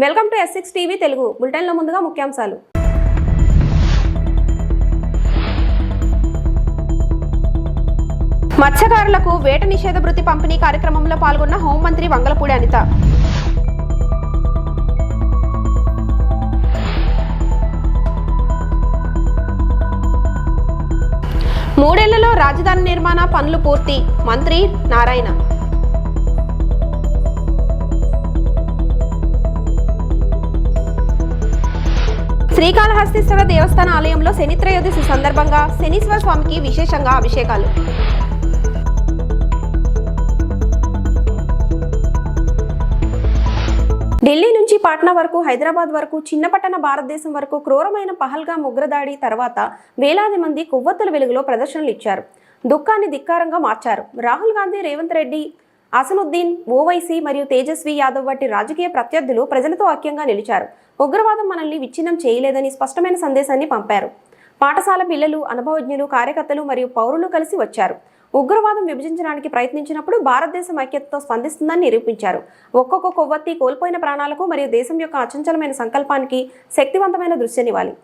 Welcome to S6 TV Telugu బులెటిన్లో ముందుగా ముఖ్యాంశాలు. మత్స్యకారులకు వేట నిషేధ భృతి పంపిణీ కార్యక్రమంలో పాల్గొన్న హోంమంత్రి వంగలపూడి అనిత. మూడేళ్లలో రాజధాని నిర్మాణ పనులు పూర్తి, మంత్రి నారాయణ. శ్రీకాళహస్తీశ్వర దేవస్థాన ఆలయంలో శని త్రయోదశి సందర్భంగా శనీశ్వర స్వామికి విశేషంగా అభిషేకాలు. ఢిల్లీ నుంచి పాట్నా వరకు, హైదరాబాద్ వరకు, చిన్నపట్టణ భారతదేశం వరకు క్రూరమైన పహల్గామ్ ఉగ్రదాడి తర్వాత వేలాది మంది కొవ్వొత్తుల వెలుగులో ప్రదర్శనలు ఇచ్చారు. దుఃఖాన్ని ధిక్కారంగా మార్చారు. రాహుల్ గాంధీ, రేవంత్ రెడ్డి, అసనుద్దీన్ ఓవైసీ మరియు తేజస్వి యాదవ్ వంటి రాజకీయ ప్రత్యర్థులు ప్రజలతో ఐక్యంగా నిలిచారు. ఉగ్రవాదం మనల్ని విచ్ఛిన్నం చేయలేదని స్పష్టమైన సందేశాన్ని పంపారు. పాఠశాల పిల్లలు, అనుభవజ్ఞులు, కార్యకర్తలు మరియు పౌరులు కలిసి వచ్చారు. ఉగ్రవాదం విభజించడానికి ప్రయత్నించినప్పుడు భారతదేశం ఐక్యతతో స్పందిస్తుందని నిరూపించారు. ఒక్కొక్క కొవ్వొత్తి కోల్పోయిన ప్రాణాలకు మరియు దేశం యొక్క అచంచలమైన సంకల్పానికి శక్తివంతమైన దృశ్యాన్నివ్వాలి.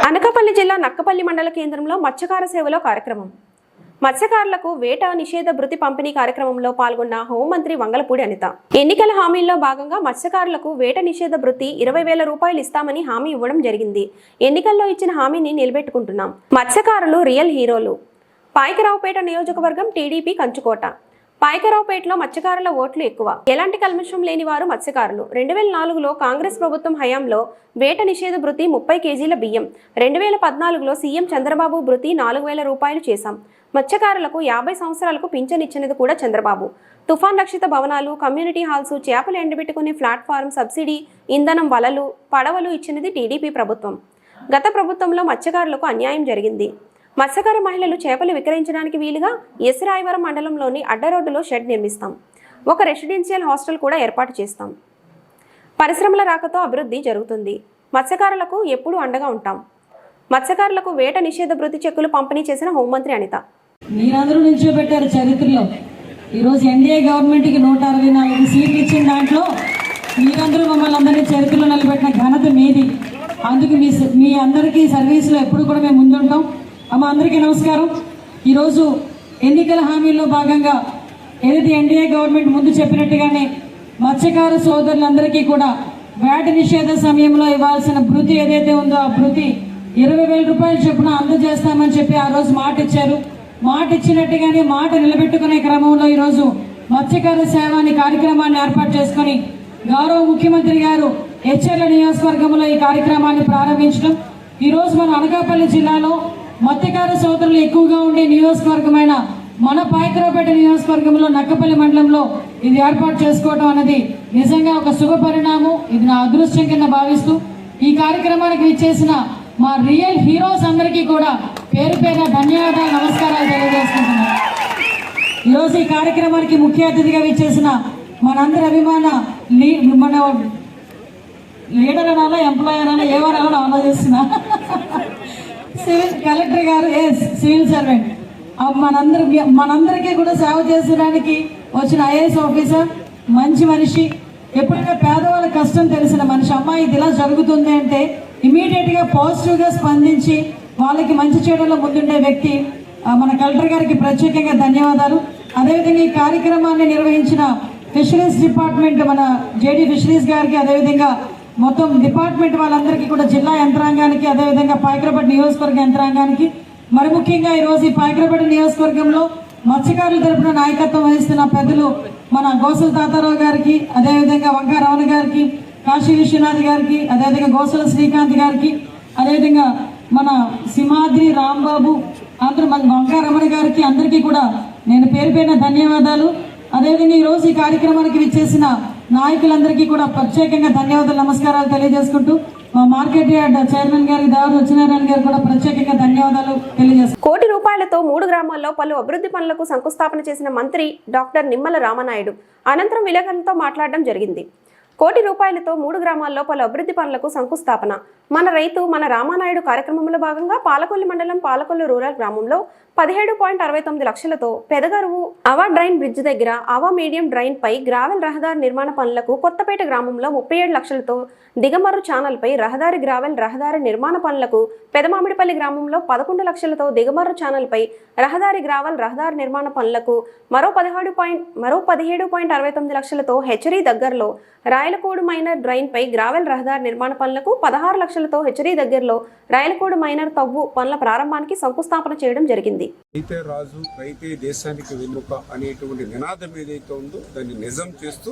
అనకాపల్లి జిల్లా నక్కపల్లి మండల కేంద్రంలో మత్స్యకార సేవలో కార్యక్రమం. మత్స్యకారులకు వేట నిషేధ భృతి పంపిణీ కార్యక్రమంలో పాల్గొన్న హోంమంత్రి వంగలపూడి అనిత. ఎన్నికల హామీల్లో భాగంగా మత్స్యకారులకు వేట నిషేధ భృతి 20,000 రూపాయలు ఇస్తామని హామీ ఇవ్వడం జరిగింది. ఎన్నికల్లో ఇచ్చిన హామీని నిలబెట్టుకుంటున్నాం. మత్స్యకారులు రియల్ హీరోలు. పాయకరావుపేట నియోజకవర్గం టీడీపీ కంచుకోట. పాయకరావుపేటలో మత్స్యకారుల ఓట్లు ఎక్కువ. ఎలాంటి కల్మషం లేని వారు మత్స్యకారులు. 2004లో కాంగ్రెస్ ప్రభుత్వం హయాంలో వేట నిషేధ భృతి 30 కేజీల బియ్యం. 2014లో సీఎం చంద్రబాబు భృతి 4,000 రూపాయలు చేశాం. మత్స్యకారులకు 50 సంవత్సరాలకు పింఛన్ ఇచ్చినది కూడా చంద్రబాబు. తుఫాన్ రక్షిత భవనాలు, కమ్యూనిటీ హాల్స్, చేపలు ఎండబెట్టుకునే ప్లాట్ఫారం, సబ్సిడీ ఇంధనం, వలలు, పడవలు ఇచ్చినది టీడీపీ ప్రభుత్వం. గత ప్రభుత్వంలో మత్స్యకారులకు అన్యాయం జరిగింది. మత్స్యకార మహిళలు చేపలు విక్రయించడానికి వీలుగా ఎస్రాయవరం మండలంలోని అడ్డరోడ్డులో షెడ్ నిర్మిస్తాం. ఒక రెసిడెన్షియల్ హాస్టల్ కూడా ఏర్పాటు చేస్తాం. పరిశ్రమల రాకతో అభివృద్ధి జరుగుతుంది. మత్స్యకారులకు ఎప్పుడూ అండగా ఉంటాం. మత్స్యకారులకు వేట నిషేధ భృతి చెక్కులు పంపిణీ చేసిన హోంమంత్రి అనిత. మీరందరూ నిల్చోబెట్టారు చరిత్రలో. ఈరోజు ఎన్డీఏ గవర్నమెంట్కి 164 సీట్లు ఇచ్చిన దాంట్లో మీరందరూ మమ్మల్ని అందరినీ చరిత్రలో నిలబెట్టిన ఘనత మీది. అందుకు మీ అందరికీ సర్వీస్లో ఎప్పుడు కూడా మేము ముందుంటాం. అమ్మ అందరికీ నమస్కారం. ఈరోజు ఎన్నికల హామీల్లో భాగంగా ఏదైతే ఎన్డీఏ గవర్నమెంట్ ముందు చెప్పినట్టుగానే మత్స్యకార సోదరులందరికీ కూడా వేట నిషేధ సమయంలో ఇవ్వాల్సిన భృతి ఏదైతే ఉందో ఆ భృతి 20,000 రూపాయలు చొప్పున అందజేస్తామని చెప్పి ఆ రోజు మాట ఇచ్చారు. మాట ఇచ్చినట్టుగానే మాట నిలబెట్టుకునే క్రమంలో ఈరోజు మత్స్యకార సేవ అనే కార్యక్రమాన్ని ఏర్పాటు చేసుకుని గౌరవ ముఖ్యమంత్రి గారు హెచ్ఎర్ల నియోజకవర్గంలో ఈ కార్యక్రమాన్ని ప్రారంభించడం. ఈరోజు మన అనకాపల్లి జిల్లాలో మత్స్యకార సోదరులు ఎక్కువగా ఉండే నియోజకవర్గమైన మన పాయకరావుపేట నియోజకవర్గంలో నక్కపల్లి మండలంలో ఇది ఏర్పాటు చేసుకోవడం అనేది నిజంగా ఒక శుభ పరిణామం. ఇది నా అదృష్టం కింద భావిస్తూ ఈ కార్యక్రమానికి విచ్చేసిన మా రియల్ హీరోస్ అందరికీ కూడా పేరు పేరున ధన్యవాదాలు, నమస్కారాలు తెలియజేసుకుంటున్నాను. ఈరోజు ఈ కార్యక్రమానికి ముఖ్య అతిథిగా విచ్చేసిన మనందరి అభిమాన మన లీడర్ అనాలా ఎంప్లాయర్ అనాలా ఏమనాలో ఆలోచిస్తున్నా సివిల్ కలెక్టర్ గారు సివిల్ సర్వెంట్ మనందరికీ కూడా సేవ చేసడానికి వచ్చిన ఐఏఎస్ ఆఫీసర్, మంచి మనిషి, ఎప్పుడైనా పేదవాళ్ళ కష్టం తెలిసిన మనిషి. అమ్మాయి ఇది ఇలా జరుగుతుంది అంటే ఇమీడియట్గా పాజిటివ్గా స్పందించి వాళ్ళకి మంచి చేయడంలో ముందుండే వ్యక్తి మన కలెక్టర్ గారికి ప్రత్యేకంగా ధన్యవాదాలు. అదేవిధంగా ఈ కార్యక్రమాన్ని నిర్వహించిన ఫిషరీస్ డిపార్ట్మెంట్ మన జేడీ ఫిషరీస్ గారికి, అదేవిధంగా మొత్తం డిపార్ట్మెంట్ వాళ్ళందరికీ కూడా, జిల్లా యంత్రాంగానికి, అదేవిధంగా పాయకరాపేట నియోజకవర్గ యంత్రాంగానికి, మరి ముఖ్యంగా ఈరోజు ఈ పాయకరాపేట నియోజకవర్గంలో మత్స్యకారుల తరపున నాయకత్వం వహిస్తున్న పెద్దలు మన గోసల తాతారావు గారికి, అదేవిధంగా వంకా రమణ గారికి, కాశీ విశ్వనాథ్ గారికి, అదేవిధంగా గోసల శ్రీకాంత్ గారికి, అదేవిధంగా మన సింహాద్రి రాంబాబు, అందరూ మన వంకా రమణ గారికి, అందరికీ కూడా నేను పేరు పేరున ధన్యవాదాలు. అదేవిధంగా ఈరోజు ఈ కార్యక్రమానికి విచ్చేసిన నాయకులందరికీ కూడా ప్రత్యేకంగా ధన్యవాదాలు, నమస్కారాలు తెలియజేసుకుంటూ మా మార్కెట్ యార్డ్ చైర్మన్ గారికి, దావరి సత్యనారాయణ గారికి కూడా ప్రత్యేకంగా ధన్యవాదాలు తెలియజేస్తున్నాను. 1 కోటి రూపాయలతో 3 గ్రామాల్లో పలు అభివృద్ధి పనులకు శంకుస్థాపన చేసిన మంత్రి డాక్టర్ నిమ్మల రామనాయుడు అనంతరం విలేకరులతో మాట్లాడడం జరిగింది. 1 కోటి రూపాయలతో 3 గ్రామాల్లో పలు అభివృద్ధి పనులకు శంకుస్థాపన. మన రైతు మన రామానాయుడు కార్యక్రమంలో భాగంగా పాలకొల్లు మండలం పాలకొల్లు రూరల్ గ్రామంలో 17.69 లక్షలతో పెదగరువు అవా డ్రైన్ బ్రిడ్జ్ దగ్గర అవా మీడియం డ్రైన్ పై గ్రావెల్ రహదారి నిర్మాణ పనులకు, కొత్తపేట గ్రామంలో 37 లక్షలతో దిగమర్రు ఛానల్ పై రహదారి గ్రావెల్ రహదారి నిర్మాణ పనులకు, పెదమామిడిపల్లి గ్రామంలో 11 లక్షలతో దిగమర్రు ఛానల్ పై రహదారి గ్రావెల్ రహదారి నిర్మాణ పనులకు, మరో 17.69 లక్షలతో హెచ్చరీ దగ్గరలో రాయలకోడు మైనర్ డ్రైన్ పై గ్రావెల్ రహదారి నిర్మాణ పనులకు, 16 లక్షలతో హెచ్చరీ దగ్గరలో రాయలకోడు మైనర్ తవ్వు పనుల ప్రారంభానికి శంకుస్థాపన చేయడం జరిగింది. రైతే రాజు, రైతే దేశానికి వెన్నుక అనేటువంటి నినాదం ఏదైతే ఉందో దాన్ని నిజం చేస్తూ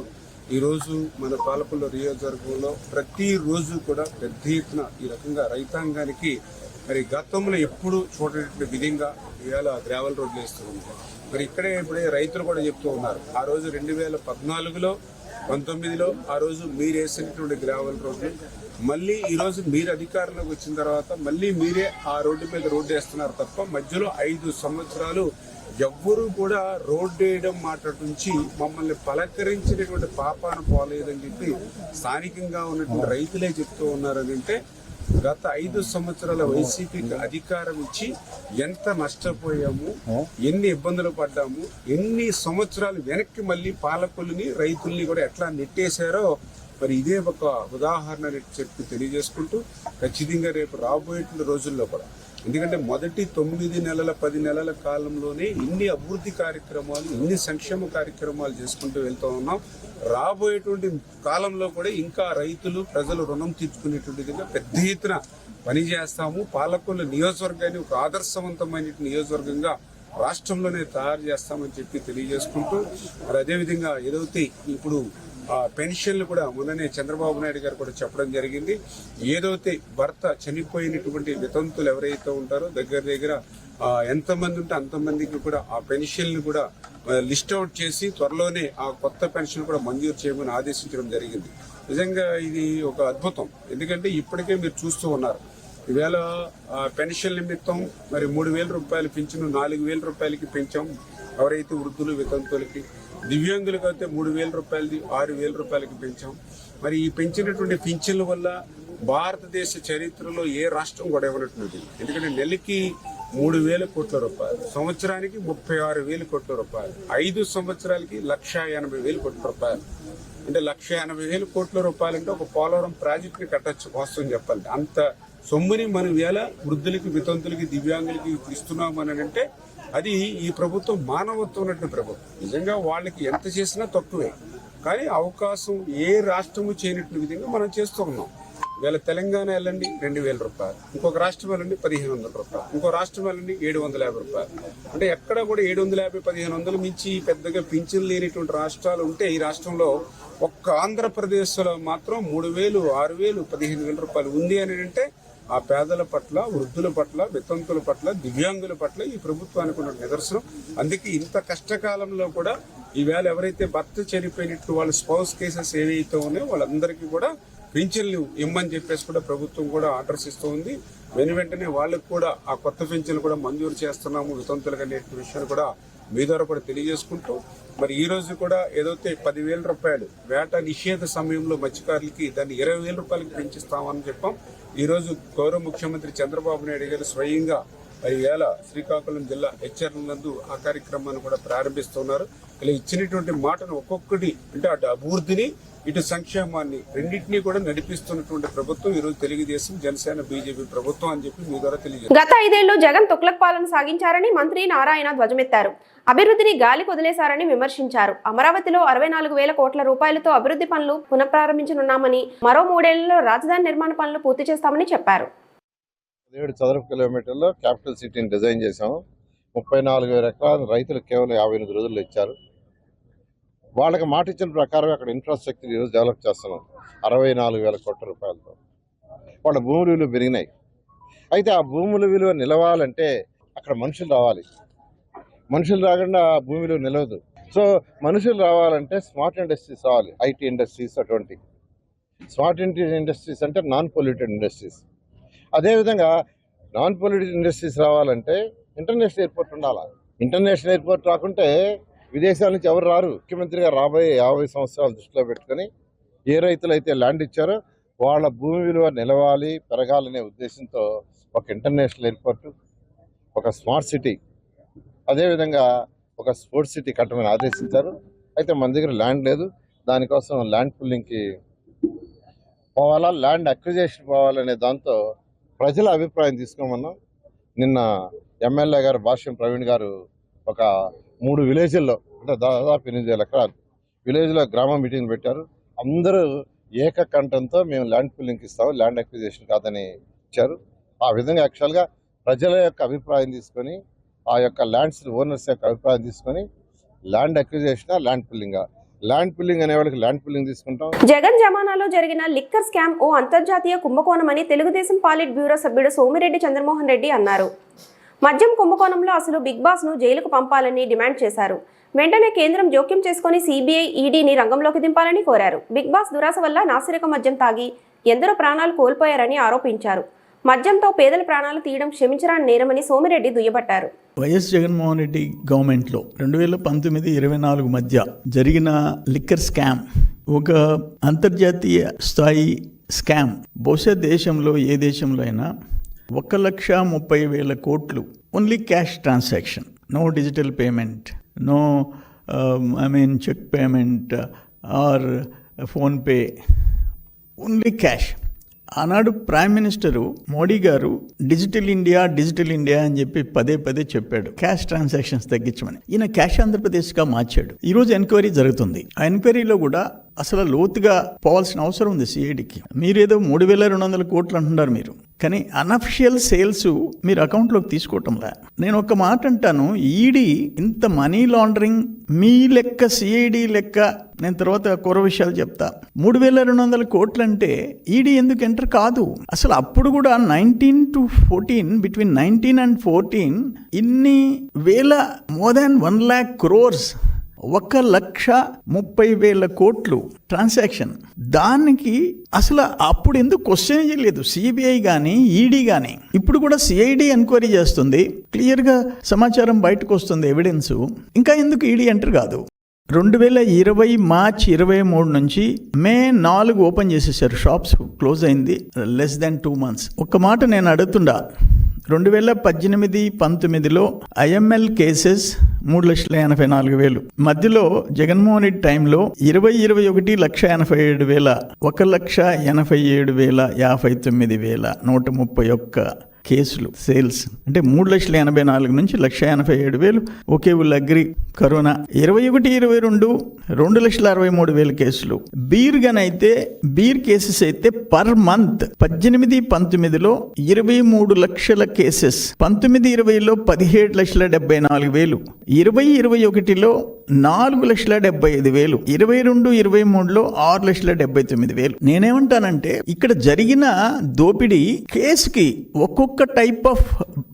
ఈరోజు మన పాలకొల్లు నియోజకవర్గంలో ప్రతిరోజు కూడా పెద్ద ఎత్తున ఈ రకంగా రైతాంగానికి మరి గతంలో ఎప్పుడు చూడటువంటి విధంగా ఇవాళ గ్రావెల్ రోడ్లు వేస్తూ ఉంటారు. మరి ఇక్కడే ఇప్పుడే రైతులు కూడా చెప్తూ ఉన్నారు, ఆ రోజు 2014లో 19లో ఆ రోజు మీరు వేసినటువంటి గ్రావెల్ రోడ్లు మళ్ళీ ఈరోజు మీరు అధికారంలోకి వచ్చిన తర్వాత మళ్ళీ మీరే ఆ రోడ్డు మీద రోడ్డు వేస్తున్నారు తప్ప మధ్యలో 5 సంవత్సరాలు ఎవ్వరూ కూడా రోడ్డు వేయడం మాట నుంచి మమ్మల్ని పలకరించినటువంటి పాపాన పోలేదని చెప్పి స్థానికంగా ఉన్నటువంటి రైతులే చెప్తూ ఉన్నారని. అంటే గత 5 సంవత్సరాల వైసీపీకి అధికారం ఇచ్చి ఎంత నష్టపోయాము, ఎన్ని ఇబ్బందులు పడ్డాము, ఎన్ని సంవత్సరాలు వెనక్కి మళ్ళీ పాలకుల్ని రైతుల్ని కూడా ఎట్లా నెట్టేశారో మరి ఇదే ఒక ఉదాహరణ చెప్పి తెలియజేసుకుంటూ ఖచ్చితంగా రేపు రాబోయేటువంటి రోజుల్లో కూడా, ఎందుకంటే మొదటి 9 నెలల 10 నెలల కాలంలోనే ఇన్ని అభివృద్ధి కార్యక్రమాలు, ఇన్ని సంక్షేమ కార్యక్రమాలు చేసుకుంటూ వెళ్తూ ఉన్నాం. రాబోయేటువంటి కాలంలో కూడా ఇంకా రైతులు ప్రజలు రుణం తీర్చుకునేటువంటి విధంగా పెద్ద ఎత్తున పనిచేస్తాము. పాలకొల్లు నియోజకవర్గాన్ని ఒక ఆదర్శవంతమైన నియోజకవర్గంగా రాష్ట్రంలోనే తయారు చేస్తామని చెప్పి తెలియజేసుకుంటూ మరి అదేవిధంగా ఏదైతే ఇప్పుడు పెన్షన్లు కూడా మొన్ననే చంద్రబాబు నాయుడు గారు కూడా చెప్పడం జరిగింది. ఏదైతే భర్త చనిపోయినటువంటి వితంతులు ఎవరైతే ఉంటారో దగ్గర ఎంతమంది ఉంటే అంతమందికి కూడా ఆ పెన్షన్లు కూడా లిస్ట్ అవుట్ చేసి త్వరలోనే ఆ కొత్త పెన్షన్ కూడా మంజూరు చేయమని ఆదేశించడం జరిగింది. నిజంగా ఇది ఒక అద్భుతం. ఎందుకంటే ఇప్పటికే మీరు చూస్తూ ఉన్నారు, ఈవేళ పెన్షన్ నిమిత్తం మరి 3,000 రూపాయలు పింఛను 4,000 రూపాయలకి పెంచాం ఎవరైతే వృద్ధులు వితంతులకి. దివ్యాంగులకు అయితే 3,000 రూపాయలది 6,000 రూపాయలకి పెంచాం. మరి ఈ పెంచినటువంటి పింఛన్ల వల్ల భారతదేశ చరిత్రలో ఏ రాష్ట్రం కూడా ఇవ్వనట్టుంది. ఎందుకంటే నెలకి 3,000 కోట్ల రూపాయలు, సంవత్సరానికి 36,000 కోట్ల రూపాయలు, 5 సంవత్సరాలకి 1,80,000 కోట్ల రూపాయలు. అంటే 1,80,000 కోట్ల రూపాయలు అంటే ఒక పోలవరం ప్రాజెక్టుని కట్టచ్చు వాస్తవం చెప్పాలంటే. అంత సొమ్ముని మనం వేళ వృద్ధులకి వితంతులకి దివ్యాంగులకి ఇస్తున్నామని అంటే అది ఈ ప్రభుత్వం మానవత్వం ఉన్నటువంటి ప్రభుత్వం. నిజంగా వాళ్ళకి ఎంత చేసినా తక్కువే, కానీ అవకాశం ఏ రాష్ట్రము చేయనటువంటి విధంగా మనం చేస్తూ ఉన్నాం. వీళ్ళ తెలంగాణ వెళ్ళండి 2,000 రూపాయలు, ఇంకొక రాష్ట్రం వెళ్ళండి 1,500 రూపాయలు, ఇంకో రాష్ట్రం వెళ్ళండి 750 రూపాయలు. అంటే ఎక్కడ కూడా 750-1,500 మించి పెద్దగా పింఛన్ లేనిటువంటి రాష్ట్రాలు ఉంటే ఈ రాష్ట్రంలో ఒక్క ఆంధ్రప్రదేశ్లో మాత్రం 3,000, 6,000, 15,000 రూపాయలు ఉంది అని అంటే ఆ పేదల పట్ల, వృద్ధుల పట్ల, వితంతుల పట్ల, దివ్యాంగుల పట్ల ఈ ప్రభుత్వానికి ఉన్న నిదర్శనం. అందుకే ఇంత కష్టకాలంలో కూడా ఈవేళ ఎవరైతే భర్త చనిపోయినట్టు వాళ్ళ స్పౌస్ కేసెస్ ఏవైతే ఉన్నాయో వాళ్ళందరికీ కూడా పింఛన్లు ఇమ్మని చెప్పేసి కూడా ప్రభుత్వం కూడా ఆర్డర్స్ ఇస్తూ ఉంది. వెంటనే వాళ్ళకు కూడా ఆ కొత్త పింఛన్లు కూడా మంజూరు చేస్తున్నాము వితంతులకు అనే విషయాన్ని కూడా మీ ద్వారా కూడా తెలియజేసుకుంటూ మరి ఈ రోజు కూడా ఏదైతే 10,000 రూపాయలు వేట నిషేధ సమయంలో మత్స్యకారులకి దాన్ని 20,000 రూపాయలకి పెంచిస్తామని చెప్పాం. ఈ రోజు గౌరవ ముఖ్యమంత్రి చంద్రబాబు నాయుడు గారు స్వయంగా ఈవేళ శ్రీకాకుళం జిల్లా హెచ్చర్ల నందు ఆ కార్యక్రమాన్ని కూడా ప్రారంభిస్తున్నారు. ఇలా ఇచ్చినటువంటి మాటను ఒక్కొక్కటి అంటే అటు అభివృద్ధిని ఇటు సంక్షేమాన్ని రెండింటినీ కూడా నడిపిస్తున్నటువంటి ప్రభుత్వం ఈ రోజు తెలుగుదేశం జనసేన బీజేపీ ప్రభుత్వం అని చెప్పి మీ ద్వారా తెలియజేస్తారు. గత 5 ఏళ్లు జగన్ తుగ్లక్ పాలన సాగించారని మంత్రి నారాయణ ధ్వజమెత్తారు. అభివృద్ధిని గాలికి వదిలేశారని విమర్శించారు. అమరావతిలో 64,000 కోట్ల రూపాయలతో అభివృద్ధి పనులు పునఃప్రారంభించనున్నామని, మరో 3 ఏళ్లలో రాజధాని నిర్మాణ పనులు పూర్తి చేస్తామని చెప్పారు. 17 చదరపు కిలోమీటర్లో క్యాపిటల్ సిటీని డిజైన్ చేశాము. 34,000 ఎకరాలు రైతులు కేవలం 58 రోజుల్లో ఇచ్చారు. వాళ్ళకి మాట ఇచ్చిన ప్రకారం అక్కడ ఇన్ఫ్రాస్ట్రక్చర్ ఈరోజు డెవలప్ చేస్తున్నాం 64,000 కోట్ల రూపాయలతో. వాళ్ళ భూముల విలువ పెరిగినాయి. అయితే ఆ భూముల విలువ నిలవాలంటే అక్కడ మనుషులు రావాలి. మనుషులు రాకుండా భూమి విలువ నిలవదు. సో మనుషులు రావాలంటే స్మార్ట్ ఇండస్ట్రీస్ రావాలి. ఐటీ ఇండస్ట్రీస్, అటువంటి స్మార్ట్ ఇండస్ట్రీస్ అంటే నాన్ పొల్యూటెడ్ ఇండస్ట్రీస్. అదేవిధంగా నాన్ పొల్యూటెడ్ ఇండస్ట్రీస్ రావాలంటే ఇంటర్నేషనల్ ఎయిర్పోర్ట్ ఉండాలి. ఇంటర్నేషనల్ ఎయిర్పోర్ట్ రాకుంటే విదేశాల నుంచి ఎవరు రారు. ముఖ్యమంత్రిగా రాబోయే 50 సంవత్సరాలు దృష్టిలో పెట్టుకొని ఏ రైతులైతే ల్యాండ్ ఇచ్చారో వాళ్ళ భూమి విలువ నిలవాలి, పెరగాలనే ఉద్దేశంతో ఒక ఇంటర్నేషనల్ ఎయిర్పోర్టు, ఒక స్మార్ట్ సిటీ, అదేవిధంగా ఒక స్పోర్ట్స్ సిటీ కట్టమని ఆదేశించారు. అయితే మన దగ్గర ల్యాండ్ లేదు. దానికోసం ల్యాండ్ పుల్లింగ్కి పోవాలా, ల్యాండ్ అక్విజిషన్ పోవాలనే దాంతో ప్రజల అభిప్రాయం తీసుకోమన్నాం. నిన్న ఎమ్మెల్యే గారు భాష్యం ప్రవీణ్ గారు ఒక 3 విలేజ్ల్లో అంటే దాదాపు 8,000 ఎకరాలు విలేజ్లో గ్రామ మీటింగ్ పెట్టారు. అందరూ ఏకకంఠంతో మేము ల్యాండ్ పుల్లింగ్కి ఇస్తాము, ల్యాండ్ అక్విజిషన్ కాదని ఇచ్చారు. ఆ విధంగా యాక్చువల్గా ప్రజల యొక్క అభిప్రాయం తీసుకొని, ఆ యొక్క ల్యాండ్స్ ఓనర్స్ యొక్క అభిప్రాయం తీసుకొని ల్యాండ్ అక్విజిషన్, ల్యాండ్ పుల్లింగ్ అనే వాళ్ళకి ల్యాండ్ పుల్లింగ్ తీసుకుంటాం. జగన్ జమానాలో జరిగిన లిక్కర్ స్కామ్ ఓ అంతర్జాతీయ కుంభకోణమని తెలుగుదేశం పాలిట్ బ్యూరో సభ్యుడు సోమిరెడ్డి చంద్రమోహన్ రెడ్డి అన్నారు. మద్యం కుంభకోణంలో అసలు బిగ్ బాస్ ను జైలుకు పంపాలని డిమాండ్ చేశారు. వెంటనే కేంద్రం జోక్యం చేసుకుని సిబిఐ, ఈడీని రంగంలోకి దింపాలని కోరారు. బిగ్ బాస్ దురాశ వల్ల నాసిరక మద్యం తాగి ఎందరో ప్రాణాలు కోల్పోయారని ఆరోపించారు. మద్యంతో పేదల ప్రాణాలు తీయడం క్షమించరాని నేరమని సోమిరెడ్డి దుయ్యబట్టారు. వైఎస్ జగన్మోహన్ రెడ్డి గవర్నమెంట్లో 2019-24 మధ్య జరిగిన లిక్కర్ స్కామ్ ఒక అంతర్జాతీయ స్థాయి స్కామ్. బహుశా దేశంలో ఏ దేశంలో అయినా 1,30,000 కోట్లు only cash transaction, no digital payment, no cheque payment or PhonePe, only cash. ఆనాడు ప్రైమ్ మినిస్టరు మోడీ గారు డిజిటల్ ఇండియా అని చెప్పి పదే చెప్పాడు, క్యాష్ ట్రాన్సాక్షన్స్ తగ్గించమని. ఈయన క్యాష్ ఆంధ్రప్రదేశ్గా మార్చాడు. ఈరోజు ఎంక్వైరీ జరుగుతుంది. ఆ ఎంక్వైరీలో కూడా అసలు లోతుగా పోవాల్సిన అవసరం ఉంది సిఐడికి. మీరేదో 3,200 కోట్లు అంటున్నారు మీరు, కానీ అన్అఫిషియల్ సేల్స్ మీరు అకౌంట్లోకి తీసుకోవటంలా. నేను ఒక మాట అంటాను, ఈడీ ఇంత మనీ లాండరింగ్ మీ లెక్క, సిఐడి లెక్క, నేను తర్వాత కూర విషయాలు చెప్తా. 3,200 కోట్లు అంటే ఈడీ ఎందుకు ఎంటర్ కాదు? అసలు అప్పుడు కూడా 19 to 14, బిట్వీన్ 19 and 14 ఇన్ని వేల, మోర్ దాన్ 1 lakh crores, 1,30,000 కోట్లు ట్రాన్సాక్షన్. దానికి అసలు అప్పుడు ఎందుకు క్వశ్చన్ చేయలేదు సిబిఐ కానీ ఈడీ కానీ. ఇప్పుడు కూడా సిఐడి ఎంక్వైరీ చేస్తుంది, క్లియర్గా సమాచారం బయటకు వస్తుంది, ఎవిడెన్స్. ఇంకా ఎందుకు ఈడీ ఎంటర్ కాదు? 2020 మార్చ్ 23 నుంచి మే 4 ఓపెన్ చేసేసారు. షాప్స్ క్లోజ్ అయింది లెస్ దాన్ 2 months. ఒక్క మాట నేను అడుగుతుండా, 2018-19లో ఐఎంఎల్ కేసెస్ 3,84,000. మధ్యలో జగన్మోహన్ రెడ్డి టైంలో 2021 1,87,000, 1,87,059,131 కేసులు సేల్స్. అంటే 3,84,000 నుంచి 1,87,000. Okay, will agri. కరోనా 21-22 2,63,000 కేసులు. బీర్ కేసెస్ అయితే పర్ మంత్ 18-19లో 23 లక్షల కేసెస్, 19-20లో 17,74,000, 20-21లో 4,75,000, 22-23లో 6,79,000. నేనేమంటానంటే ఇక్కడ జరిగిన దోపిడీ కేసుకి ఒక్కొక్క టైప్ ఆఫ్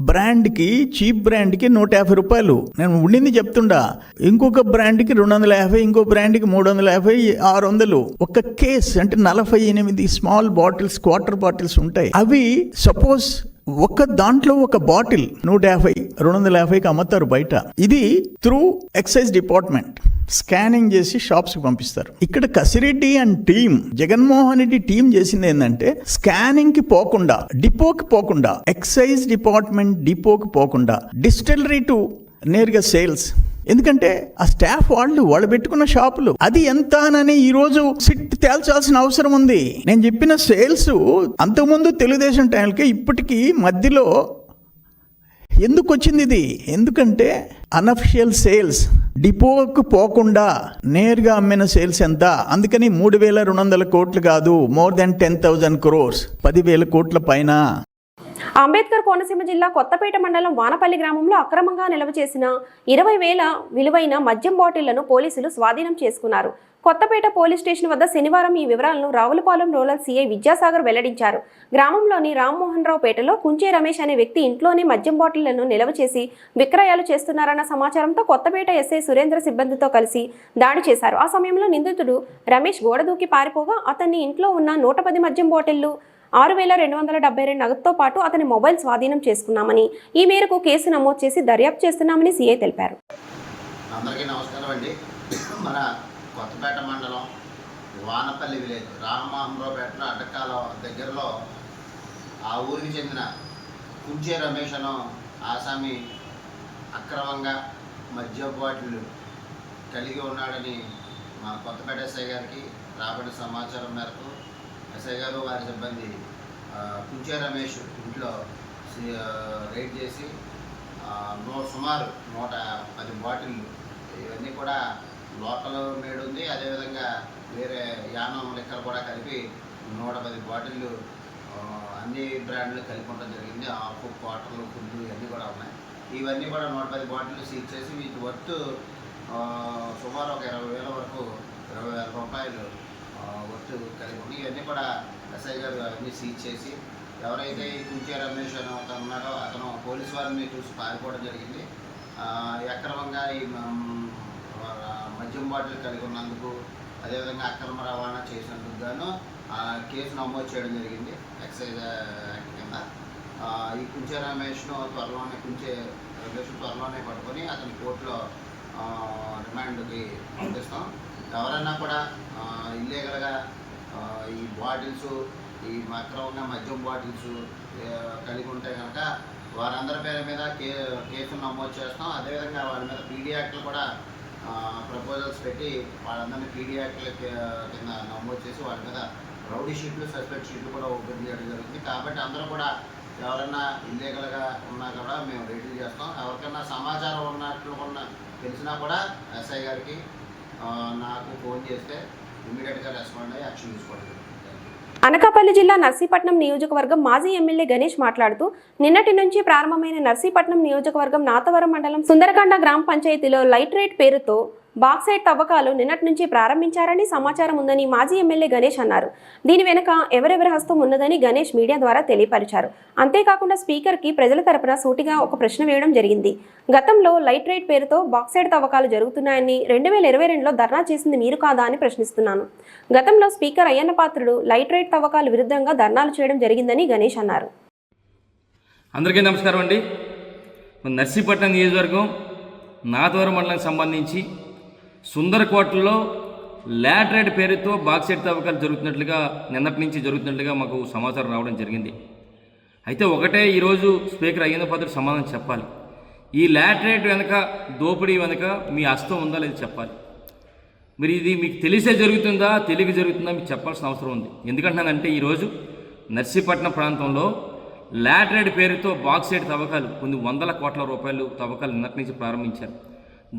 బ్రాండ్కి, చీప్ బ్రాండ్కి 150 రూపాయలు. నేను ఉండింది చెప్తుండా. ఇంకొక బ్రాండ్కి 250, ఇంకో బ్రాండ్కి 350, 600. ఒక కేస్ అంటే 48 స్మాల్ బాటిల్స్, క్వార్టర్ బాటిల్స్ ఉంటాయి. అవి సపోజ్ ఒక దాంట్లో ఒక బాటిల్ 150, 250కి అమ్ముతారు బయట. ఇది త్రూ ఎక్సైజ్ డిపార్ట్మెంట్ స్కానింగ్ చేసి షాప్స్కి పంపిస్తారు. ఇక్కడ Kasireddy and team, Jaganmohan Reddy team చేసింది ఏంటంటే స్కానింగ్కి పోకుండా, డిపోకి పోకుండా, ఎక్సైజ్ డిపార్ట్మెంట్ డిపోకి పోకుండా డిస్టిలరీ టు నేరుగా సేల్స్. ఎందుకంటే ఆ స్టాఫ్ వాళ్ళు పెట్టుకున్న షాపులు అది ఎంత అని ఈరోజు సిట్ తేల్చాల్సిన అవసరం ఉంది. నేను చెప్పిన సేల్స్ అంతకుముందు తెలుగుదేశం టైంకి ఇప్పటికీ మధ్యలో ఎందుకు వచ్చింది ఇది? ఎందుకంటే అనఫిషియల్ సేల్స్, డిపోకు పోకుండా నేరుగా అమ్మిన సేల్స్ ఎంత? అందుకని 3,200 కోట్లు కాదు, మోర్ దెన్ 10,000 crores, 10,000 కోట్ల పైన. అంబేద్కర్ కోనసీమ జిల్లా కొత్తపేట మండలం వానపల్లి గ్రామంలో అక్రమంగా నిల్వ చేసిన 20,000 విలువైన మద్యం బాటిళ్లను పోలీసులు స్వాధీనం చేసుకున్నారు. కొత్తపేట పోలీస్ స్టేషన్ వద్ద శనివారం ఈ వివరాలను రావులపాలెం రూరల్ సీఐ విద్యాసాగర్ వెల్లడించారు. గ్రామంలోని రామ్మోహన్ రావు పేటలో కుంచే రమేష్ అనే వ్యక్తి ఇంట్లోనే మద్యం బాటిళ్లను నిల్వ చేసి విక్రయాలు చేస్తున్నారన్న సమాచారంతో కొత్తపేట ఎస్ఐ సురేంద్ర సిబ్బందితో కలిసి దాడి చేశారు. ఆ సమయంలో నిందితుడు రమేష్ గోడ దూకి పారిపోగా అతన్ని ఇంట్లో ఉన్న 110 మద్యం బాటిళ్లు, 6,272 నగదుతో పాటు అతని మొబైల్ స్వాధీనం చేసుకున్నామని, ఈ మేరకు కేసు నమోదు చేసి దర్యాప్తు చేస్తున్నామని సీఐ తెలిపారు. అందరికీ నమస్కారం అండి. మన కొత్తపేట మండలం వానపల్లి విలేజ్ రామమోహన్రావుపేటలో అడ్డకాల దగ్గరలో ఆ ఊరికి చెందిన కుంచే రమేష్ అను ఆసామి అక్రమంగా మద్య బాటిల్ కలిగి ఉన్నాడని మా కొత్తపేట ఎస్ఐ గారికి రాబడిన సమాచారం మేరకు ఎస్ఐ గారు వారి సిబ్బంది కుంచే రమేష్ ఇంట్లో రైడ్ చేసి సుమారు 110 బాటిళ్ళు, ఇవన్నీ కూడా లోకల్ మేడ్ ఉంది, అదేవిధంగా వేరే యానం లిక్కర్ కూడా కలిపి 110 బాటిళ్ళు అన్ని బ్రాండ్లు కలిపి ఉండడం జరిగింది. ఆకు, క్వార్టర్లు, ఫుడ్లు ఇవన్నీ కూడా ఉన్నాయి. ఇవన్నీ కూడా 110 బాటిళ్ళు సీజ్ చేసి వీటి వర్త్ సుమారు ఒక 20,000 వరకు, 20,000 రూపాయలు వర్త్ కలిపి ఉంది. ఇవన్నీ కూడా ఎస్ఐ గారు అన్నీ సీజ్ చేసి ఎవరైతే ఈ కుంచే రమేష్ అని అతను ఉన్నాడో అతను పోలీసు వారిని చూసి పారిపోవడం జరిగింది. అక్రమంగా ఈ మద్యం బాటిల్ కలిగి ఉన్నందుకు, అదేవిధంగా అక్రమ రవాణా చేసినందుకు గాను కేసు నమోదు చేయడం జరిగింది ఎక్సైజ్ యాక్ట్ కింద. ఈ కుంచే రమేష్ను త్వరలోనే పట్టుకొని అతని కోర్టులో రిమాండ్కి పంపిస్తాం. ఎవరైనా కూడా ఇల్లీగల్గా ఈ బాటిల్స్, ఈ అక్రమంగా మద్యం బాటిల్స్ కలిగి ఉంటే కనుక వారందరి పేరు మీద కేసులు నమోదు చేస్తాం. అదేవిధంగా వారి మీద పీడీ యాక్ట్లు కూడా ప్రపోజల్స్ పెట్టి వాళ్ళందరినీ పీడీ యాక్ట్ల కింద నమోదు చేసి వారి మీద రౌడీ షీట్లు, సస్పెక్ట్ షీట్లు కూడా ఓపెన్ చేయడం జరుగుతుంది. కాబట్టి అందరూ కూడా ఎవరైనా ఇల్లీగల్గా ఉన్నా కూడా మేము రైడ్లు చేస్తాం. ఎవరికైనా సమాచారం తెలిసినా కూడా ఎస్ఐ గారికి నాకు ఫోన్ చేస్తే ఇమ్మీడియట్గా రెస్పాండ్ అయ్యి యాక్షన్ తీసుకోవడం. అనకాపల్లి జిల్లా నర్సీపట్నం నియోజకవర్గం మాజీ ఎమ్మెల్యే గణేష్ మాట్లాడుతూ నిన్నటి నుంచి ప్రారంభమైన నర్సీపట్నం నియోజకవర్గం నాతవరం మండలం సుందరకండ గ్రామ పంచాయతీలో లైట్రేట్ పేరుతో బాక్సైట్ తవ్వకాలు నిన్నటి నుంచి ప్రారంభించారని సమాచారం ఉందని మాజీ ఎమ్మెల్యే గణేష్ అన్నారు. దీని వెనుక ఎవరెవరి హస్తం ఉన్నదని గణేష్ మీడియా ద్వారా తెలియపరిచారు. అంతేకాకుండా స్పీకర్కి ప్రజల తరపున సూటిగా ఒక ప్రశ్న వేయడం జరిగింది. గతంలో లైట్రేట్ పేరుతో బాక్సైట్ తవ్వకాలు జరుగుతున్నాయని 2022లో ధర్నా చేసింది మీరు కాదా అని ప్రశ్నిస్తున్నాను. గతంలో స్పీకర్ అయ్యన్న పాత్రుడు లైట్రేట్ తవ్వకాలు విరుద్ధంగా ధర్నాలు చేయడం జరిగిందని గణేష్ అన్నారు. అందరికీ నమస్కారం అండి. నర్సీపట్నం నియోజకవర్గం నాతవరం మండలానికి సంబంధించి సుందరకోటలో లాటరైట్ పేరుతో బాక్సైట్ తవ్వకాలు జరుగుతున్నట్లుగా నిన్నటి నుంచి జరుగుతున్నట్లుగా మాకు సమాచారం రావడం జరిగింది. అయితే ఒకటే ఈరోజు స్పీకర్ అయ్యన్న పాత్రుడు సమాధానం చెప్పాలి. ఈ లాటరైట్ వెనక, దోపిడీ వెనక మీ హస్తం ఉందా లేదు చెప్పాలి. మరి ఇది మీకు తెలిసే జరుగుతుందా, తెలియక జరుగుతుందా మీకు చెప్పాల్సిన అవసరం ఉంది. ఎందుకంటున్నానంటే ఈరోజు నర్సీపట్నం ప్రాంతంలో లాటరైట్ పేరుతో బాక్సైట్ తవ్వకాలు కొన్ని 100 కోట్ల రూపాయలు తవ్వకాలు నిన్నటి నుంచి ప్రారంభించారు.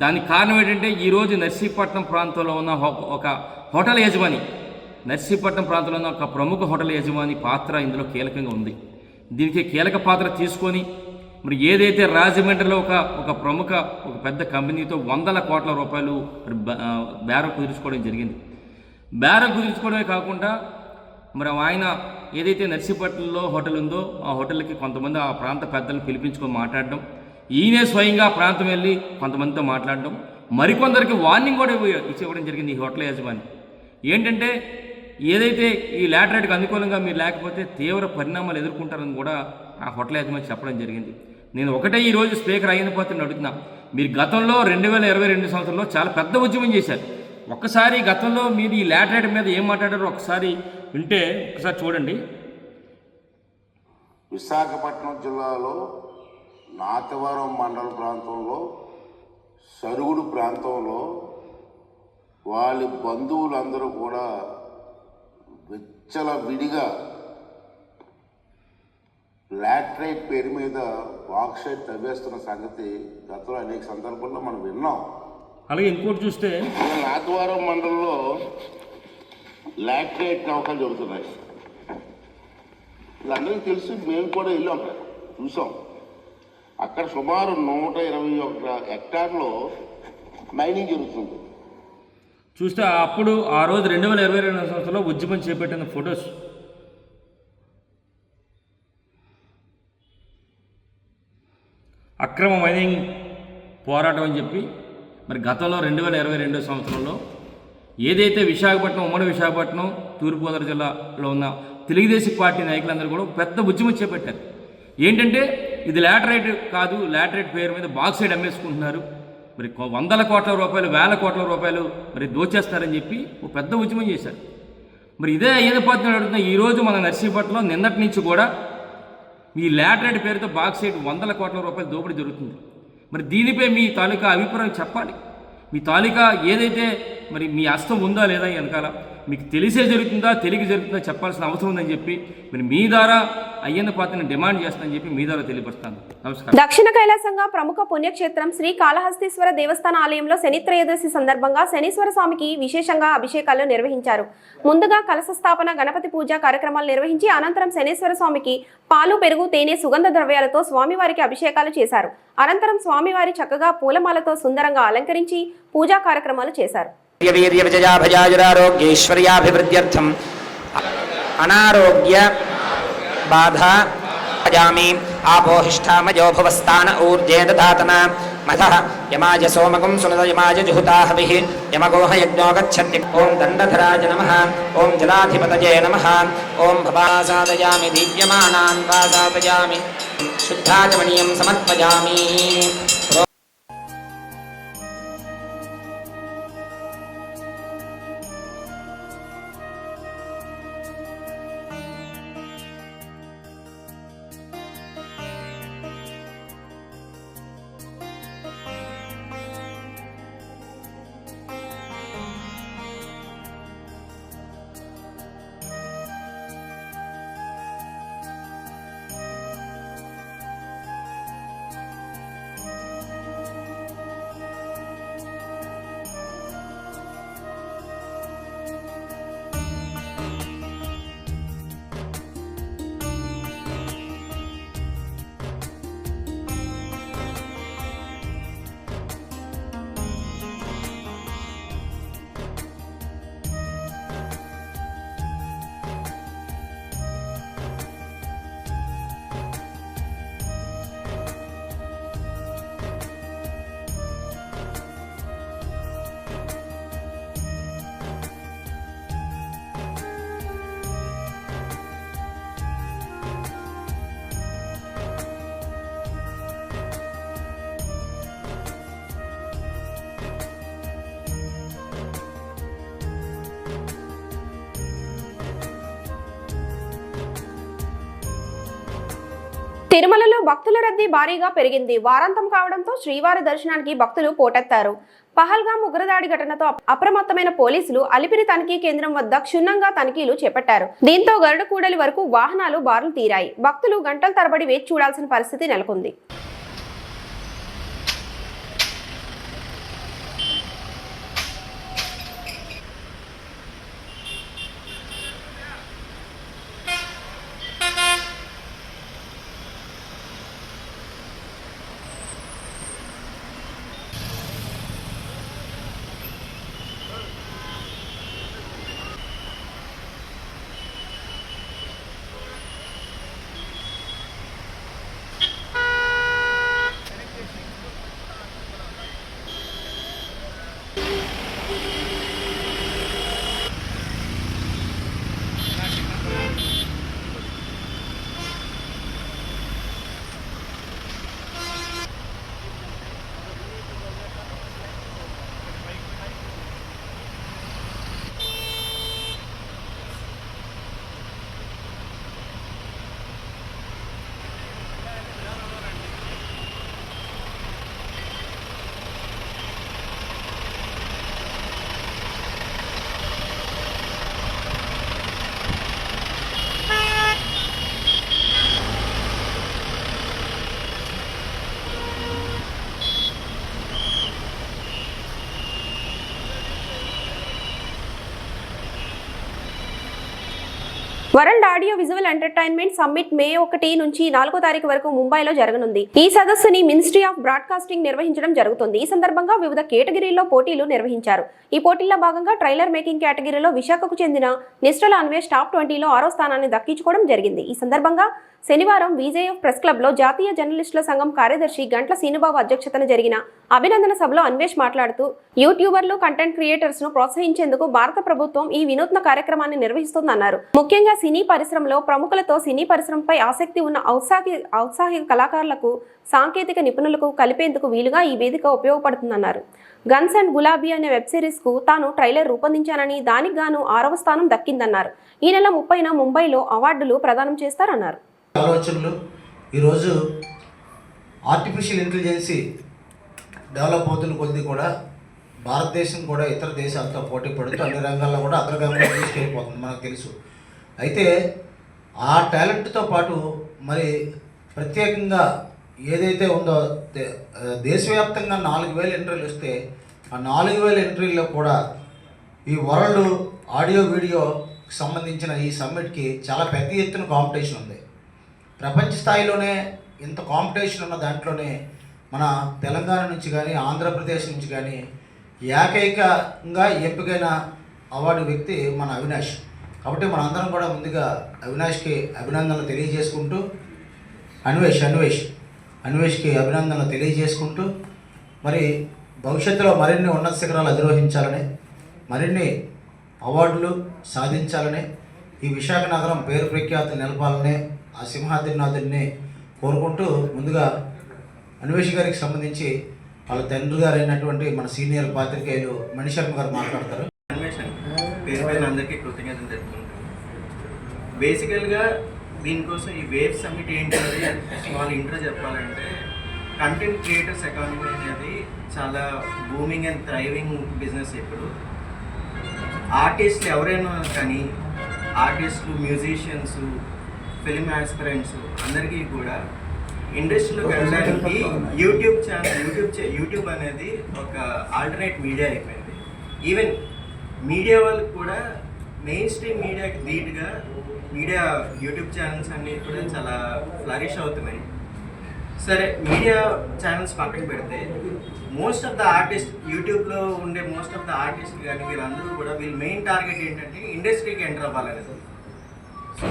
దానికి కారణం ఏంటంటే ఈరోజు నర్సీపట్నం ప్రాంతంలో ఉన్న ఒక హోటల్ యజమాని, నర్సీపట్నం ప్రాంతంలో ఉన్న ఒక ప్రముఖ హోటల్ యజమాని పాత్ర ఇందులో కీలకంగా ఉంది. దీనికి కీలక పాత్ర తీసుకొని మరి ఏదైతే రాజమండ్రిలో ఒక ప్రముఖ ఒక పెద్ద కంపెనీతో 100 కోట్ల రూపాయలు బేరం కుదుర్చుకోవడం జరిగింది. బేరం కుదుర్చుకోవడమే కాకుండా మరి ఆయన ఏదైతే నర్సీపట్నంలో హోటల్ ఉందో ఆ హోటల్కి కొంతమంది ఆ ప్రాంత పెద్దలను పిలిపించుకొని మాట్లాడడం, ఈయనే స్వయంగా ప్రాంతం వెళ్ళి కొంతమందితో మాట్లాడడం, మరికొందరికి వార్నింగ్ కూడా ఇవ్వడం జరిగింది. ఈ హోటల్ యజమాని ఏంటంటే ఏదైతే ఈ లాటరైట్కి అనుకూలంగా మీరు లేకపోతే తీవ్ర పరిణామాలు ఎదుర్కొంటారని కూడా ఆ హోటల్ యాజమాన్యం చెప్పడం జరిగింది. నేను ఒకటే ఈరోజు స్పీకర్ అయ్యన్న పాత్రని అడుగుతున్నా, మీరు గతంలో 2022 సంవత్సరంలో చాలా పెద్ద ఉద్యమం చేశారు. ఒక్కసారి గతంలో మీరు ఈ లాటరైట్ మీద ఏం మాట్లాడారో ఒకసారి వింటే ఒకసారి చూడండి. విశాఖపట్నం జిల్లాలో నాతవరం మండల ప్రాంతంలో సరుగుడు ప్రాంతంలో వాళ్ళ బంధువులందరూ కూడా విచ్చలవిడిగా లాటరైట్ పేరు మీద బాక్సైట్ తవ్వేస్తున్న సంగతి గతంలో అనేక సందర్భాల్లో మనం విన్నాం. అలాగే ఇంకోటి చూస్తే నాతవరం మండలంలో లాటరైట్ నమ్మకాలు జరుగుతున్నాయి. వీళ్ళందరికీ తెలిసి మేము కూడా వెళ్ళాం, అక్కడ చూసాం. అక్కడ సుమారు 121 హెక్టార్లో మైనింగ్ జరుగుతుంది. చూస్తే అప్పుడు ఆ రోజు 2022 సంవత్సరంలో ఉద్యమం చేపట్టిన ఫొటోస్. అక్రమ మైనింగ్ పోరాటం అని చెప్పి మరి గతంలో 2022 సంవత్సరంలో ఏదైతే విశాఖపట్నం, ఉమ్మడి విశాఖపట్నం, తూర్పుగోదావరి జిల్లాలో ఉన్న తెలుగుదేశం పార్టీ నాయకులందరూ కూడా పెద్ద ఉద్యమం చేపట్టారు. ఏంటంటే ఇది లాటరైట్ కాదు, లాటరైట్ పేరు మీద బాక్సైడ్ అమ్మేసుకుంటున్నారు, మరి 100 కోట్ల రూపాయలు, 1000 కోట్ల రూపాయలు మరి దోచేస్తారని చెప్పి ఒక పెద్ద ఉద్యమం చేశారు. మరి ఇదే అయ్యన్న పాత్రని అడుగుతున్న ఈరోజు మన నర్సీపట్నంలో నిన్నటి నుంచి కూడా ఈ లాటరైట్ పేరుతో బాక్సైడ్ 100 కోట్ల రూపాయలు దోపిడీ జరుగుతుంది. మరి దీనిపై మీ తాలూకా అభిప్రాయం చెప్పాలి. మీ తాలూకా ఏదైతే మరి మీ హస్తం ఉందా లేదా వెనకాల మీకు తెలిసే జరుగుతుందా, తెలియక జరుగుతుందా చెప్పాల్సిన అవసరం ఉందని చెప్పి మరి మీ ద్వారా అయ్యన్న పాత్రని డిమాండ్ చేస్తానని చెప్పి మీ ద్వారా తెలియపరుస్తాను. నమస్కారం. దక్షిణ కైలాసంగా ప్రముఖ పుణ్యక్షేత్రం శ్రీ కాళహస్తీశ్వర దేవస్థాన ఆలయంలో శని త్రయోదశి సందర్భంగా శనీశ్వర స్వామికి విశేషంగా అభిషేకాలు నిర్వహించారు. ముందుగా కలశ స్థాపన, గణపతి పూజ కార్యక్రమాలు నిర్వహించి అనంతరం శనీశ్వర స్వామికి పాలు, పెరుగు, తేనె, సుగంధ ద్రవ్యాలతో స్వామివారికి అభిషేకాలు చేశారు. అనంతరం స్వామివారి చక్కగా పూలమాలతో సుందరంగా అలంకరించి పూజా కార్యక్రమాలు చేశారు. వీర్య విజయాభయాజురారోగ్యైశ్వర్యాభివృద్ధ్యర్థం అనారోగ్య బాధ భజామి ఆపోహిష్టామజో భువస్థాన ఊర్జే దధాతన మధః యమాయ సోమకం సునద యమాయ జుహుతాహవిః యమగోహ యజ్ఞో గచ్చతి. ఓం దండధరాయ నమః. ఓం జలాధిపతయే నమః. ఓం భవాసాదయామి దీప్యమానాన్ వాసాదయామి శుద్ధాచమనీయం సమర్పయామి. తిరుమలలో భక్తుల రద్దీ భారీగా పెరిగింది. వారాంతం కావడంతో శ్రీవారి దర్శనానికి భక్తులు పోటెత్తారు. పహల్గాం ఉగ్రదాడి ఘటనతో అప్రమత్తమైన పోలీసులు అలిపిరి తనిఖీ కేంద్రం వద్ద క్షుణ్ణంగా తనిఖీలు చేపట్టారు. దీంతో గరుడకూడలి వరకు వాహనాలు బారులు తీరాయి. భక్తులు గంటల తరబడి వేచి చూడాల్సిన పరిస్థితి నెలకొంది. World audio visual entertainment summit May 1 నుంచి 4వ తారీఖు వరకు ముంబైలో జరగనుంది. ఈ సదస్సుని మినిస్ట్రీ ఆఫ్ బ్రాడ్కాస్టింగ్ నిర్వహించడం జరుగుతుంది. ఈ సందర్భంగా వివిధ కేటగిరీల్లో పోటీలు నిర్వహించారు. ఈ పోటీల్లో భాగంగా ట్రైలర్ మేకింగ్ కేటగిరీలో విశాఖకు చెందిన నిస్టల్ అన్వేష్ టాప్ 20లో 6వ స్థానాన్ని దక్కించుకోవడం జరిగింది. ఈ సందర్భంగా శనివారం విజేఎఫ్ ప్రెస్ క్లబ్లో జాతీయ జర్నలిస్టుల సంఘం కార్యదర్శి గంట్ల సీనుబాబు అధ్యక్షతన జరిగిన అభినందన సభలో అన్వేష్ మాట్లాడుతూ యూట్యూబర్లు, కంటెంట్ క్రియేటర్స్ ను ప్రోత్సహించేందుకు భారత ప్రభుత్వం ఈ వినూత్న కార్యక్రమాన్ని నిర్వహిస్తోందన్నారు. ముఖ్యంగా సినీ పరిశ్రమలో ప్రముఖులతో సినీ పరిశ్రమపై ఆసక్తి ఉన్న ఔత్సాహిక కళాకారులకు, సాంకేతిక నిపుణులకు కలిపేందుకు వీలుగా ఈ వేదిక ఉపయోగపడుతుందన్నారు. గన్స్ అండ్ గులాబీ అనే వెబ్ సిరీస్ కు తాను ట్రైలర్ రూపొందించానని, దానికి గాను 6వ స్థానం దక్కిందన్నారు. ఈ నెల 30న ముంబైలో అవార్డులు ప్రదానం చేస్తారన్నారు. ఆలోచనలు ఈరోజు ఆర్టిఫిషియల్ ఇంటెలిజెన్సీ డెవలప్ అవుతున్న కొద్ది కూడా భారతదేశం కూడా ఇతర దేశాలతో పోటీ పడుతూ అన్ని రంగాల్లో కూడా అగ్రగామిగా తీసుకెళ్ళిపోతుంది మనకు తెలుసు. అయితే ఆ టాలెంట్తో పాటు మరి ప్రత్యేకంగా ఏదైతే ఉందో దేశవ్యాప్తంగా 4,000 ఎంట్రీలు వస్తే ఆ 4,000 ఎంట్రీల్లో కూడా ఈ వరల్డ్ ఆడియో వీడియోకి సంబంధించిన ఈ సమ్మిట్కి చాలా పెద్ద ఎత్తున కాంపిటీషన్ ఉంది. ప్రపంచ స్థాయిలోనే ఇంత కాంపిటీషన్ ఉన్న దాంట్లోనే మన తెలంగాణ నుంచి కానీ ఆంధ్రప్రదేశ్ నుంచి కానీ ఏకైకంగా ఎంపికైన అవార్డు వ్యక్తి మన అవినాష్. కాబట్టి మనందరం కూడా ముందుగా అవినాష్కి అభినందనలు తెలియజేసుకుంటూ అన్వేష్కి అభినందనలు తెలియజేసుకుంటూ మరి భవిష్యత్తులో మరిన్ని ఉన్నత శిఖరాలు అధిరోహించాలని, మరిన్ని అవార్డులు సాధించాలని, ఈ విశాఖ నగరం పేరు ప్రఖ్యాతి నిలపాలని ఆ సింహాద్రినాథుడిని కోరుకుంటూ ముందుగా అన్వేష్ గారికి సంబంధించి వాళ్ళ తండ్రి గారు అయినటువంటి మన సీనియర్ పాత్రికేయులు మణిశర్మ గారు మాట్లాడతారు. అన్వేషణ పేరు పైన అందరికీ కృతజ్ఞతలు తెలుపుకుంటాను. బేసికల్గా దీనికోసం ఈ వేవ్ సమ్మిట్ ఏంటి అనేది స్మాల్ ఇంట్రో చెప్పాలంటే, కంటెంట్ క్రియేటర్స్ ఎకానమీ అనేది చాలా బూమింగ్ అండ్ థ్రైవింగ్ బిజినెస్. ఇప్పుడు ఆర్టిస్టులు ఎవరైనా కానీ ఆర్టిస్టులు, మ్యూజిషియన్స్, ఫిల్మ్ ఆస్పిరెంట్స్ అందరికీ కూడా ఇండస్ట్రీలోకి వెళ్ళడానికి యూట్యూబ్ అనేది ఒక ఆల్టర్నేట్ మీడియా అయిపోయింది. ఈవెన్ మీడియా వాళ్ళకి కూడా మెయిన్ స్ట్రీమ్ మీడియాకి ధీటుగా యూట్యూబ్ ఛానల్స్ అన్నీ కూడా చాలా ఫ్లరిష్ అవుతున్నాయి. సరే, మీడియా ఛానల్స్ పక్కన పెడితే మోస్ట్ ఆఫ్ ద ఆర్టిస్ట్ యూట్యూబ్లో ఉండే మోస్ట్ ఆఫ్ ద ఆర్టిస్ట్ కానీ వీళ్ళందరూ కూడా వీళ్ళ మెయిన్ టార్గెట్ ఏంటంటే ఇండస్ట్రీకి ఎంటర్ అవ్వాలనేది. సో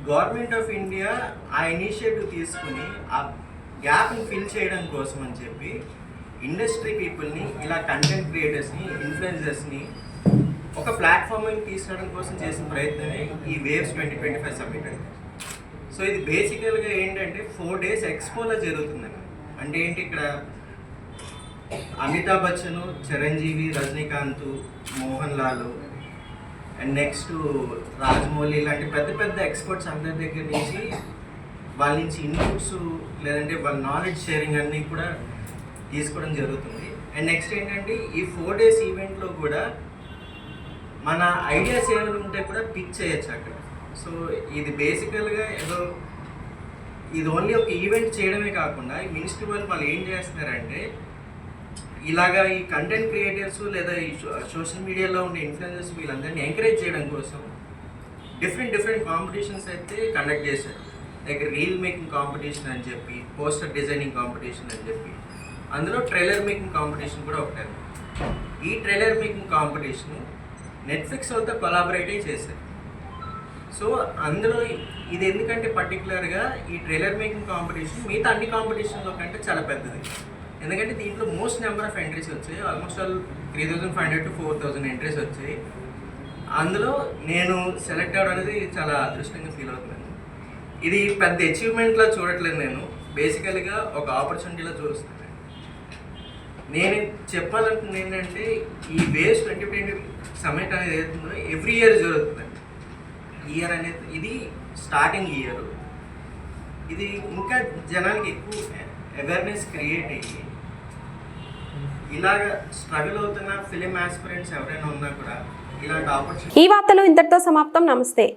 గవర్నమెంట్ ఆఫ్ ఇండియా ఆ ఇనిషియేటివ్ తీసుకుని ఆ గ్యాప్ని ఫిల్ చేయడం కోసం అని చెప్పి ఇండస్ట్రీ పీపుల్ని, ఇలా కంటెంట్ క్రియేటర్స్ని, ఇన్ఫ్లుయెన్సర్స్ని ఒక ప్లాట్ఫామ్ని తీసుకురావడం కోసం చేసిన ప్రయత్నమే ఈ వేవ్స్ 2025 సమ్మిట్. సో ఇది బేసికల్గా ఏంటంటే 4 days ఎక్స్పోలో జరుగుతుందండి. అంటే ఏంటి, ఇక్కడ అమితాబ్ బచ్చన్, చిరంజీవి, రజనీకాంత్, మోహన్ లాల్ అండ్ నెక్స్ట్ రాజమౌళి లాంటి పెద్ద పెద్ద ఎక్స్పర్ట్స్ అందరి దగ్గర నుంచి వాళ్ళ నుంచి ఇన్పుట్స్ లేదంటే వాళ్ళ నాలెడ్జ్ షేరింగ్ అన్నీ కూడా తీసుకోవడం జరుగుతుంది. అండ్ నెక్స్ట్ ఏంటంటే ఈ 4 days ఈవెంట్లో కూడా మన ఐడియాస్ ఏమైనా ఉంటే కూడా పిచ్ చేయొచ్చు అక్కడ. సో ఇది బేసికల్గా ఇది ఓన్లీ ఒక ఈవెంట్ చేయడమే కాకుండా ఈ మినిస్ట్రీ వాళ్ళు ఏం చేస్తున్నారంటే, ఇలాగా ఈ కంటెంట్ క్రియేటర్స్ లేదా ఈ సోషల్ మీడియాలో ఉండే ఇన్ఫ్లుయెన్సర్స్ వీళ్ళందరినీ ఎంకరేజ్ చేయడం కోసం డిఫరెంట్ కాంపిటీషన్స్ అయితే కండక్ట్ చేశారు. లైక్ రీల్ మేకింగ్ కాంపిటీషన్ అని చెప్పి, పోస్టర్ డిజైనింగ్ కాంపిటీషన్ అని చెప్పి, అందులో ట్రైలర్ మేకింగ్ కాంపిటీషన్ కూడా ఒకటి. ఈ ట్రైలర్ మేకింగ్ కాంపిటీషన్ నెట్ఫ్లిక్స్ వాళ్ళతో కొలాబరేట్ చేశారు. సో అందులో ఇది ఎందుకంటే పర్టికులర్గా ఈ ట్రైలర్ మేకింగ్ కాంపిటీషన్ మిగతా అన్ని కాంపిటీషన్లో కంటే చాలా పెద్దది. ఎందుకంటే దీంట్లో మోస్ట్ నెంబర్ ఆఫ్ ఎంట్రీస్ వచ్చాయి. ఆల్మోస్ట్ ఆల్ 3,500 to 4,000 ఎంట్రీస్ వచ్చాయి. అందులో నేను సెలెక్ట్ అవ్వడం అనేది చాలా అదృష్టంగా ఫీల్ అవుతున్నాను. ఇది పెద్ద అచీవ్మెంట్లో చూడట్లేదు, నేను బేసికల్గా ఒక ఆపర్చునిటీలో చూస్తున్నాను. నేను చెప్పాలనుకుంది ఏంటంటే, ఈ వేవ్స్ 2020 సమ్మిట్ అనేది ఏదైతుందో ఎవ్రీ ఇయర్ జరుగుతుందండి. ఇయర్ అనేది ఇది స్టార్టింగ్ ఇయర్. ఇది ఇంకా జనానికి ఎక్కువ అవేర్నెస్ క్రియేట్ అయ్యి ఇలాగ స్ట్రగుల్ అవుతున్న ఫిలిం ఆస్పిరెంట్స్ ఎవరైనా ఉన్నా కూడా ఇలాంటి ఆపర్చునిటీ. ఈ వార్తలు ఇంతటితో సమాప్తం. నమస్తే.